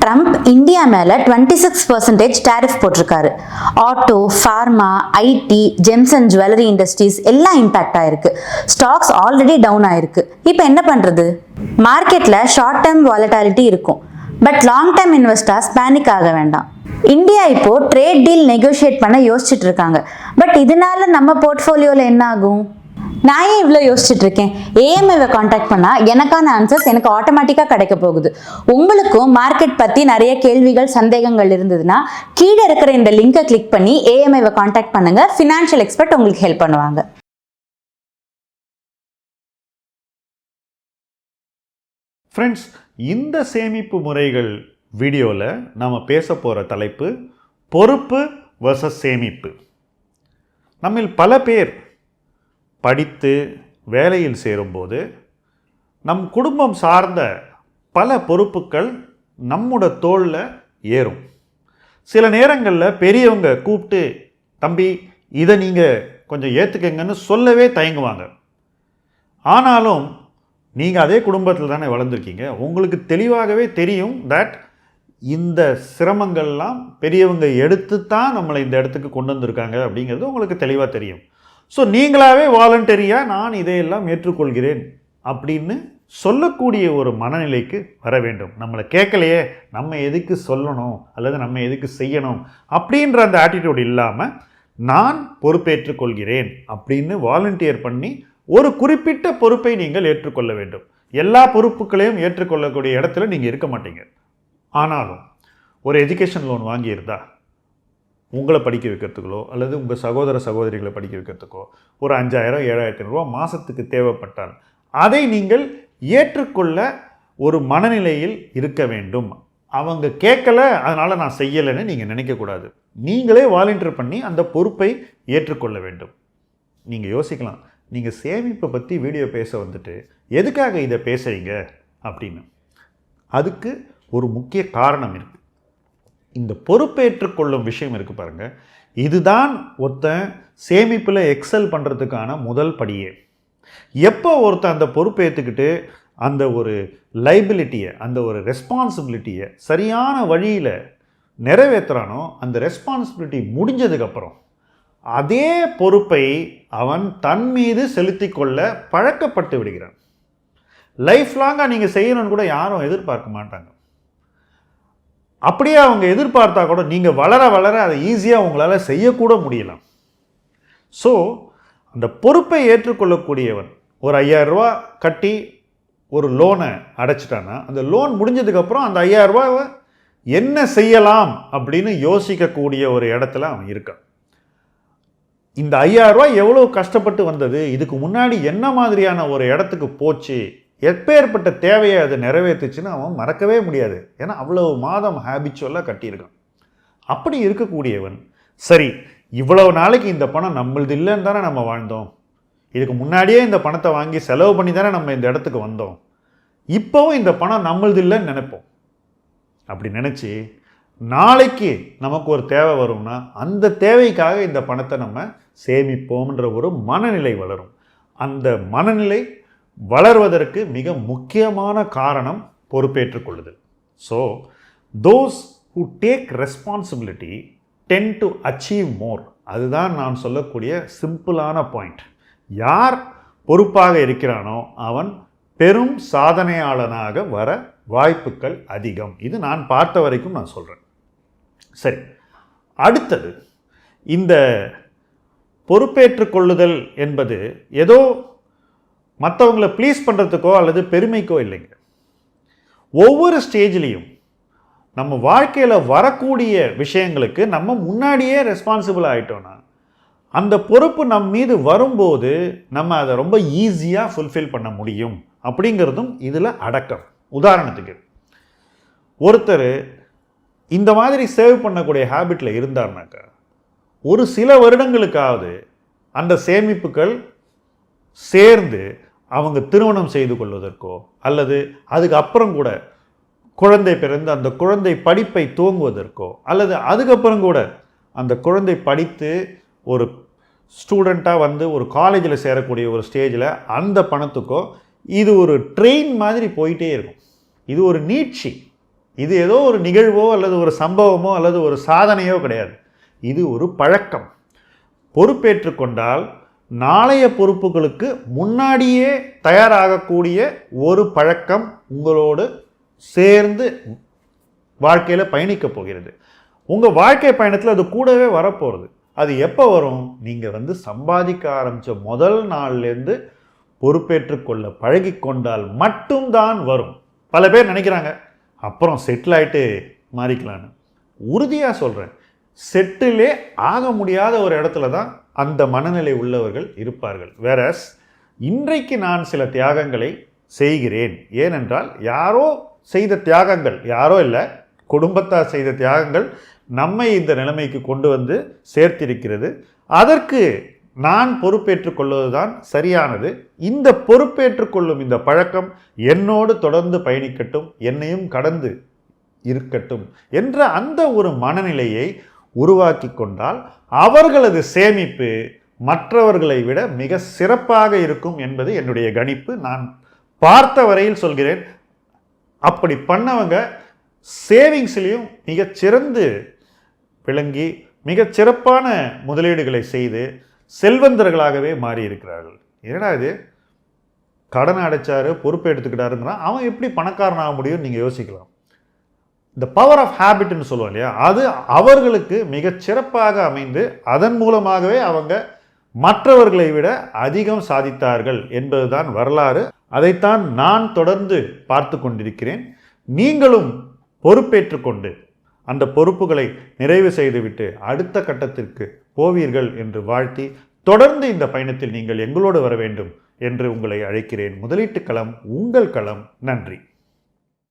Trump India மேல 26% tariff போட்டிருக்காரு. Auto, pharma, IT, gems and jewellery industries எல்லாம் impact ஆயிருக்கு. ஸ்டாக்ஸ் ஆல்ரெடி டவுன் ஆயிருக்கு. இப்போ என்ன பண்றது? மார்க்கெட்ல ஷார்ட் டேர்ம் வாலட்டாலிட்டி இருக்கும், but long term investors panic ஆக வேண்டாம். இந்தியா இப்போ ட்ரேட் டீல் நெகோஷியேட் பண்ண யோசிச்சுட்டு இருக்காங்க. பட் இதனால நம்ம போர்ட்ஃபோலியோல என்ன ஆகும்? நான் ஏன் இவ்வளோ யோசிச்சுட்டு இருக்கேன்? ஏஎம்ஐவை காண்டாக்ட் பண்ணால் எனக்கான ஆன்சர்ஸ் எனக்கு ஆட்டோமேட்டிக்காக கிடைக்க போகுது. உங்களுக்கும் மார்க்கெட் பற்றி நிறைய கேள்விகள், சந்தேகங்கள் இருந்ததுன்னா கீழே இருக்கிற இந்த லிங்கை கிளிக் பண்ணி ஏஎம்ஐவை காண்டாக்ட் பண்ணுங்க. ஃபினான்ஷியல் எக்ஸ்பர்ட் உங்களுக்கு ஹெல்ப் பண்ணுவாங்க. ஃப்ரெண்ட்ஸ், இந்த சேமிப்பு முறைகள் வீடியோவில் நாம் பேச போகிற தலைப்பு பொறுப்பு வர்சஸ் சேமிப்பு. நம்மில் பல பேர் படித்து வேலையில் சேரும்போது நம் குடும்பம் சார்ந்த பல பொறுப்புகள் நம்மோட தோளில் ஏறும். சில நேரங்களில் பெரியவங்க கூப்பிட்டு, தம்பி இதை நீங்கள் கொஞ்சம் ஏற்றுக்கங்கன்னு சொல்லவே தயங்குவாங்க. ஆனாலும் நீங்கள் அதே குடும்பத்தில் தானே வளர்ந்துருக்கீங்க. உங்களுக்கு தெளிவாகவே தெரியும் தட் இந்த சிரமங்கள்லாம் பெரியவங்க எடுத்து தான் நம்மளை இந்த இடத்துக்கு கொண்டு வந்திருக்காங்க அப்படிங்கிறது உங்களுக்கு தெளிவாக தெரியும். ஸோ நீங்களாகவே வாலண்டரியாக நான் இதையெல்லாம் ஏற்றுக்கொள்கிறேன் அப்படின்னு சொல்லக்கூடிய ஒரு மனநிலைக்கு வர வேண்டும். நம்மளை கேட்கலையே, நம்ம எதுக்கு சொல்லணும் அல்லது நம்ம எதுக்கு செய்யணும் அப்படின்ற அந்த ஆட்டிடியூட் இல்லாமல் நான் பொறுப்பேற்றுக்கொள்கிறேன் அப்படின்னு வாலண்டியர் பண்ணி ஒரு குறிப்பிட்ட பொறுப்பை நீங்கள் ஏற்றுக்கொள்ள வேண்டும். எல்லா பொறுப்புகளையும் ஏற்றுக்கொள்ளக்கூடிய இடத்துல நீங்கள் இருக்க மாட்டீங்க. ஆனாலும் ஒரு எஜுகேஷன் லோன் வாங்கியிருந்தா உங்களை படிக்க வைக்கிறதுக்கோ அல்லது உங்கள் சகோதர சகோதரிகளை படிக்க வைக்கிறதுக்கோ ஒரு 5000 7,000 ரூபா மாதத்துக்கு தேவைப்பட்டால் அதை நீங்கள் ஏற்றுக்கொள்ள ஒரு மனநிலையில் இருக்க வேண்டும். அவங்க கேட்கல அதனால் நான் செய்யலைன்னு நீங்கள் நினைக்கக்கூடாது. நீங்களே வாலண்டியர் பண்ணி அந்த பொறுப்பை ஏற்றுக்கொள்ள வேண்டும். நீங்கள் யோசிக்கலாம், நீங்கள் சேமிப்பை பற்றி வீடியோ பேச வந்துட்டு எதுக்காக இதை பேசுகிறீங்க அப்படின்னு. அதுக்கு ஒரு முக்கிய காரணம் இருக்குது. இந்த பொறுப்பேற்றுக்கொள்ளும் விஷயம் இருக்குது பாருங்கள், இதுதான் ஒருத்தன் சேமிப்பில் எக்ஸல் பண்ணுறதுக்கான முதல் படியே. எப்போ ஒருத்தன் அந்த பொறுப்பேற்றுக்கிட்டு அந்த ஒரு லைபிலிட்டியை, அந்த ஒரு ரெஸ்பான்சிபிலிட்டியை சரியான வழியில் நிறைவேற்றுறானோ, அந்த ரெஸ்பான்சிபிலிட்டி முடிஞ்சதுக்கப்புறம் அதே பொறுப்பை அவன் தன் மீது செலுத்தி கொள்ள பழக்கப்பட்டு விடுகிறான். லைஃப் லாங்காக நீங்கள் செய்யணும்னு கூட யாரும் எதிர்பார்க்க மாட்டாங்க. அப்படியே அவங்க எதிர்பார்த்தா கூட நீங்கள் வளர வளர அதை ஈஸியாக உங்களால் செய்யக்கூட முடியலாம். ஸோ அந்த பொறுப்பை ஏற்றுக்கொள்ளக்கூடியவன் ஒரு 5000 ரூபா கட்டி ஒரு லோனை அடைச்சிட்டான்னா, அந்த லோன் முடிஞ்சதுக்கப்புறம் அந்த 5000 ரூபாவை என்ன செய்யலாம் அப்படின்னு யோசிக்கக்கூடிய ஒரு இடத்துல அவன் இருக்கான். இந்த 5000 ரூபாய் எவ்வளோ கஷ்டப்பட்டு வந்தது, இதுக்கு முன்னாடி என்ன மாதிரியான ஒரு இடத்துக்கு போச்சு, எப்பேற்பட்ட தேவையை அதை நிறைவேற்றுச்சுன்னு அவன் மறக்கவே முடியாது. ஏன்னா அவ்வளவு மாதம் ஹேபிச்சுவலாக கட்டியிருக்கான். அப்படி இருக்கக்கூடியவன், சரி இவ்வளவு நாளைக்கு இந்த பணம் நம்மளது இல்லைன்னு தானே நம்ம வாழ்ந்தோம், இதுக்கு முன்னாடியே இந்த பணத்தை வாங்கி செலவு பண்ணி தானே நம்ம இந்த இடத்துக்கு வந்தோம், இப்போவும் இந்த பணம் நம்மளது இல்லைன்னு நினைப்போம். அப்படி நினச்சி நாளைக்கு நமக்கு ஒரு தேவை வரும்னா அந்த தேவைக்காக இந்த பணத்தை நம்ம சேமிப்போம்ன்ற ஒரு மனநிலை வளரும். அந்த மனநிலை வளர்வதற்கு மிக முக்கியமான காரணம் பொறுப்பேற்றுக்கொள்ளுதல். So those who take responsibility tend to achieve more. அதுதான் நான் சொல்லக்கூடிய சிம்பிளான பாயிண்ட். யார் பொறுப்பாக இருக்கிறானோ அவன் பெரும் சாதனையாளனாக வர வாய்ப்புகள் அதிகம். இது நான் பார்த்த வரைக்கும் நான் சொல்கிறேன். சரி, அடுத்தது, இந்த பொறுப்பேற்றுக்கொள்ளுதல் என்பது ஏதோ மற்றவங்களை ப்ளீஸ் பண்ணுறதுக்கோ அல்லது பெருமைக்கோ இல்லைங்க. ஒவ்வொரு ஸ்டேஜ்லேயும் நம்ம வாழ்க்கையில் வரக்கூடிய விஷயங்களுக்கு நம்ம முன்னாடியே ரெஸ்பான்சிபிள் ஆகிட்டோன்னா அந்த பொறுப்பு நம் மீது வரும்போது நம்ம அதை ரொம்ப ஈஸியாக ஃபுல்ஃபில் பண்ண முடியும் அப்படிங்கிறதும் இதில் அடக்கம். உதாரணத்துக்கு, ஒருத்தர் இந்த மாதிரி சேவ் பண்ணக்கூடிய ஹேபிட்டில் இருந்தார்னாக்கா ஒரு சில வருடங்களுக்காவது அந்த சேமிப்புகள் சேர்ந்து அவங்க திருமணம் செய்து கொள்வதற்கோ அல்லது அதுக்கப்புறம் கூட குழந்தை பிறந்து அந்த குழந்தை படிப்பை துவங்குவதற்கோ அல்லது அதுக்கப்புறம் கூட அந்த குழந்தை படித்து ஒரு ஸ்டூடெண்ட்டாக வந்து ஒரு காலேஜில் சேரக்கூடிய ஒரு ஸ்டேஜில் அந்த பணத்துக்கோ இது ஒரு ட்ரெயின் மாதிரி போயிட்டே இருக்கும். இது ஒரு நீட்சி. இது ஏதோ ஒரு நிகழ்வோ அல்லது ஒரு சம்பவமோ அல்லது ஒரு சாதனையோ கிடையாது. இது ஒரு பழக்கம். பொறுப்பேற்று கொண்டால் நாளைய பொறுப்புகளுக்கு முன்னாடியே தயாராகக்கூடிய ஒரு பழக்கம் உங்களோடு சேர்ந்து வாழ்க்கையில் பயணிக்க போகிறது. உங்கள் வாழ்க்கை பயணத்தில் அது கூடவே வரப்போகிறது. அது எப்போ வரும்? நீங்கள் சம்பாதிக்க ஆரம்பித்த முதல் நாள்லேருந்து பொறுப்பேற்று கொள்ள பழகி கொண்டால் மட்டும்தான் வரும். பல பேர் நினைக்கிறாங்க அப்புறம் செட்டில் ஆகிட்டு மாறிக்கலான்னு. உறுதியாக சொல்கிறேன், செட்டிலே ஆக முடியாத ஒரு இடத்துல தான் அந்த மனநிலை உள்ளவர்கள் இருப்பார்கள். வேறஸ் இன்றைக்கு நான் சில தியாகங்களை செய்கிறேன். ஏனென்றால் யாரோ செய்த தியாகங்கள், யாரோ இல்லை, குடும்பத்தார் செய்த தியாகங்கள் நம்மை இந்த நிலைமைக்கு கொண்டு வந்து சேர்த்திருக்கிறது. அதற்கு நான் பொறுப்பேற்றுக் கொள்வதுதான் சரியானது. இந்த பொறுப்பேற்றுக் கொள்ளும் இந்த பழக்கம் என்னோடு தொடர்ந்து பயணிக்கட்டும், என்னையும் கடந்து இருக்கட்டும் என்ற அந்த ஒரு மனநிலையை உருவாக்கி கொண்டால் அவர்களது சேமிப்பு மற்றவர்களை விட மிக சிறப்பாக இருக்கும் என்பது என்னுடைய கணிப்பு. நான் பார்த்த வரையில் சொல்கிறேன். அப்படி பண்ணவங்க சேவிங்ஸ்லேயும் மிகச்சிறந்து விளங்கி மிகச்சிறப்பான முதலீடுகளை செய்து செல்வந்தர்களாகவே மாறி இருக்கிறார்கள். ஏன்னா இது கடனை அடைச்சாரு, பொறுப்பை எடுத்துக்கிட்டாருங்கிறான், அவன் எப்படி பணக்காரன் ஆக முடியும்னு நீங்கள் யோசிக்கலாம். இந்த பவர் ஆஃப் ஹேபிட்னு சொல்லுவோம் இல்லையா, அது அவர்களுக்கு மிகச்சிறப்பாக அமைந்து அதன் மூலமாகவே அவங்க மற்றவர்களை விட அதிகம் சாதித்தார்கள் என்பதுதான் வரலாறு. அதைத்தான் நான் தொடர்ந்து பார்த்து கொண்டிருக்கிறேன். நீங்களும் பொறுப்பேற்றுக்கொண்டு அந்த பொறுப்புகளை நிறைவு செய்துவிட்டு அடுத்த கட்டத்திற்கு போவீர்கள் என்று வாழ்த்தி, தொடர்ந்து இந்த பயணத்தில் நீங்கள் எங்களோடு வர வேண்டும் என்று உங்களை அழைக்கிறேன். முதலீட்டு களம் உங்கள் களம். நன்றி.